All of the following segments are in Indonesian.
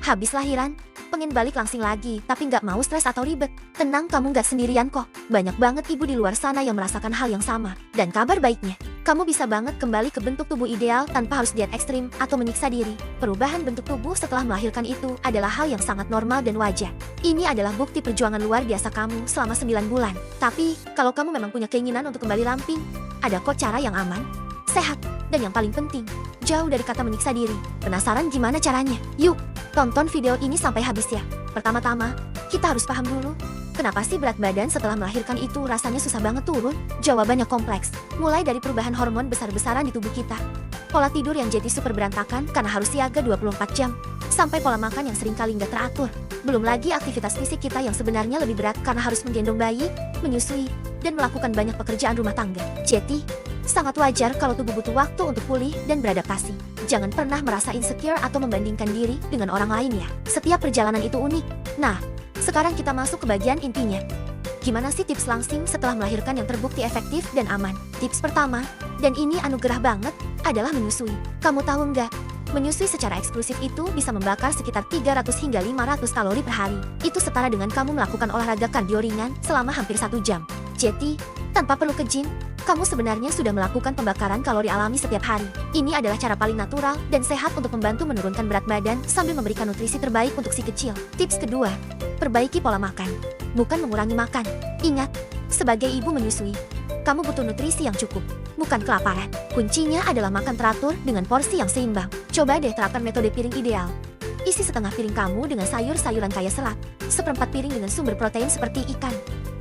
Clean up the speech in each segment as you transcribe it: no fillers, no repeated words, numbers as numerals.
Habis lahiran, pengen balik langsing lagi, tapi nggak mau stres atau ribet. Tenang, kamu nggak sendirian kok. Banyak banget ibu di luar sana yang merasakan hal yang sama. Dan kabar baiknya, kamu bisa banget kembali ke bentuk tubuh ideal tanpa harus diet ekstrim atau menyiksa diri. Perubahan bentuk tubuh setelah melahirkan itu adalah hal yang sangat normal dan wajar. Ini adalah bukti perjuangan luar biasa kamu selama 9 bulan. Tapi, kalau kamu memang punya keinginan untuk kembali ramping, ada kok cara yang aman, sehat, dan yang paling penting, jauh dari kata menyiksa diri. Penasaran gimana caranya? Yuk, tonton video ini sampai habis ya. Pertama-tama, kita harus paham dulu, kenapa sih berat badan setelah melahirkan itu rasanya susah banget turun? Jawabannya kompleks, mulai dari perubahan hormon besar-besaran di tubuh kita, pola tidur yang jadi super berantakan karena harus siaga 24 jam, sampai pola makan yang seringkali nggak teratur. Belum lagi aktivitas fisik kita yang sebenarnya lebih berat karena harus menggendong bayi, menyusui, dan melakukan banyak pekerjaan rumah tangga. Jadi, sangat wajar kalau tubuh butuh waktu untuk pulih dan beradaptasi. Jangan pernah merasa insecure atau membandingkan diri dengan orang lain ya. Setiap perjalanan itu unik. Nah, sekarang kita masuk ke bagian intinya. Gimana sih tips langsing setelah melahirkan yang terbukti efektif dan aman? Tips pertama, dan ini anugerah banget, adalah menyusui. Kamu tahu nggak? Menyusui secara eksklusif itu bisa membakar sekitar 300 hingga 500 kalori per hari. Itu setara dengan kamu melakukan olahraga kardio ringan selama hampir 1 jam. Jadi, tanpa perlu ke gym, kamu sebenarnya sudah melakukan pembakaran kalori alami setiap hari. Ini adalah cara paling natural dan sehat untuk membantu menurunkan berat badan sambil memberikan nutrisi terbaik untuk si kecil. Tips kedua, perbaiki pola makan, bukan mengurangi makan. Ingat, sebagai ibu menyusui, kamu butuh nutrisi yang cukup, bukan kelaparan. Kuncinya adalah makan teratur dengan porsi yang seimbang. Coba deh terapkan metode piring ideal. Isi setengah piring kamu dengan sayur-sayuran kaya serat, seperempat piring dengan sumber protein seperti ikan,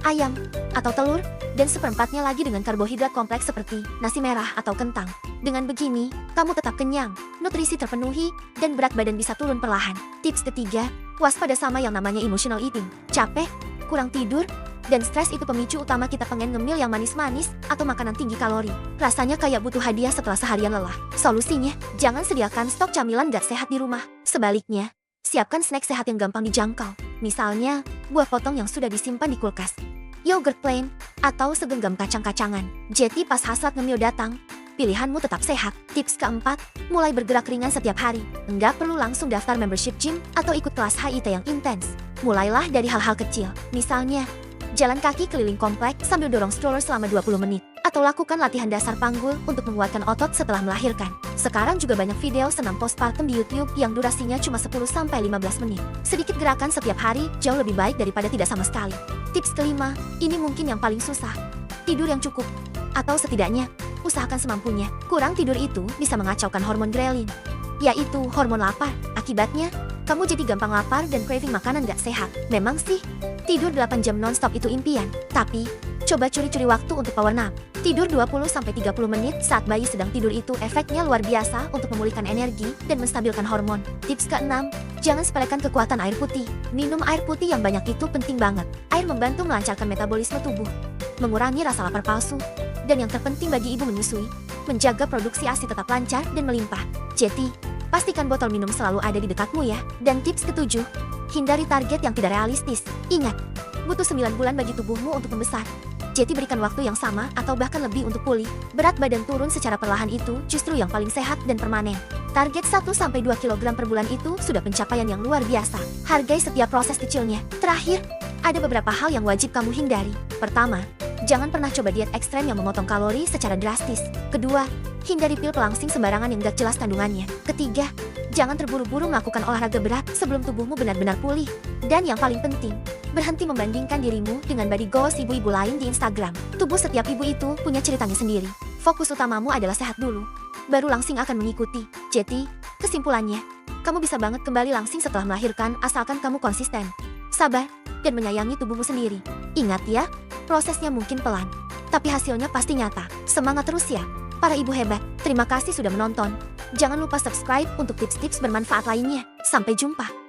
ayam, atau telur, dan seperempatnya lagi dengan karbohidrat kompleks seperti nasi merah atau kentang. Dengan begini, kamu tetap kenyang, nutrisi terpenuhi, dan berat badan bisa turun perlahan. Tips ketiga, waspada sama yang namanya emotional eating. Capek, kurang tidur, dan stres itu pemicu utama kita pengen ngemil yang manis-manis atau makanan tinggi kalori. Rasanya kayak butuh hadiah setelah seharian lelah. Solusinya, jangan sediakan stok camilan gak sehat di rumah. Sebaliknya, siapkan snack sehat yang gampang dijangkau. Misalnya, buah potong yang sudah disimpan di kulkas, yogurt plain, atau segenggam kacang-kacangan. Jadi pas hasrat ngemil datang, pilihanmu tetap sehat. Tips keempat, mulai bergerak ringan setiap hari. Enggak perlu langsung daftar membership gym atau ikut kelas HIIT yang intens. Mulailah dari hal-hal kecil. Misalnya, jalan kaki keliling komplek sambil dorong stroller selama 20 menit. Atau lakukan latihan dasar panggul untuk menguatkan otot setelah melahirkan. Sekarang juga banyak video senam postpartum di YouTube yang durasinya cuma 10-15 menit. Sedikit gerakan setiap hari jauh lebih baik daripada tidak sama sekali. Tips kelima, ini mungkin yang paling susah. Tidur yang cukup. Atau setidaknya, usahakan semampunya. Kurang tidur itu bisa mengacaukan hormon ghrelin, yaitu hormon lapar. Akibatnya, kamu jadi gampang lapar dan craving makanan gak sehat. Memang sih, tidur 8 jam non-stop itu impian. Tapi, coba curi-curi waktu untuk power nap. Tidur 20-30 menit saat bayi sedang tidur itu efeknya luar biasa untuk memulihkan energi dan menstabilkan hormon. Tips keenam, jangan sepelekan kekuatan air putih. Minum air putih yang banyak itu penting banget. Air membantu melancarkan metabolisme tubuh, mengurangi rasa lapar palsu, dan yang terpenting bagi ibu menyusui, menjaga produksi ASI tetap lancar dan melimpah. Jadi, pastikan botol minum selalu ada di dekatmu ya. Dan tips ketujuh, hindari target yang tidak realistis. Ingat, butuh 9 bulan bagi tubuhmu untuk membesar. Jadi berikan waktu yang sama atau bahkan lebih untuk pulih. Berat badan turun secara perlahan itu justru yang paling sehat dan permanen. Target 1-2 kg per bulan itu sudah pencapaian yang luar biasa. Hargai setiap proses kecilnya. Terakhir, ada beberapa hal yang wajib kamu hindari. Pertama, jangan pernah coba diet ekstrem yang memotong kalori secara drastis. Kedua, hindari pil pelangsing sembarangan yang gak jelas kandungannya. Ketiga, jangan terburu-buru melakukan olahraga berat sebelum tubuhmu benar-benar pulih. Dan yang paling penting, berhenti membandingkan dirimu dengan body goals ibu-ibu lain di Instagram. Tubuh setiap ibu itu punya ceritanya sendiri. Fokus utamamu adalah sehat dulu, baru langsing akan mengikuti. Jadi, kesimpulannya, kamu bisa banget kembali langsing setelah melahirkan asalkan kamu konsisten, sabar, dan menyayangi tubuhmu sendiri. Ingat ya, prosesnya mungkin pelan, tapi hasilnya pasti nyata. Semangat terus ya, para ibu hebat. Terima kasih sudah menonton. Jangan lupa subscribe untuk tips-tips bermanfaat lainnya. Sampai jumpa.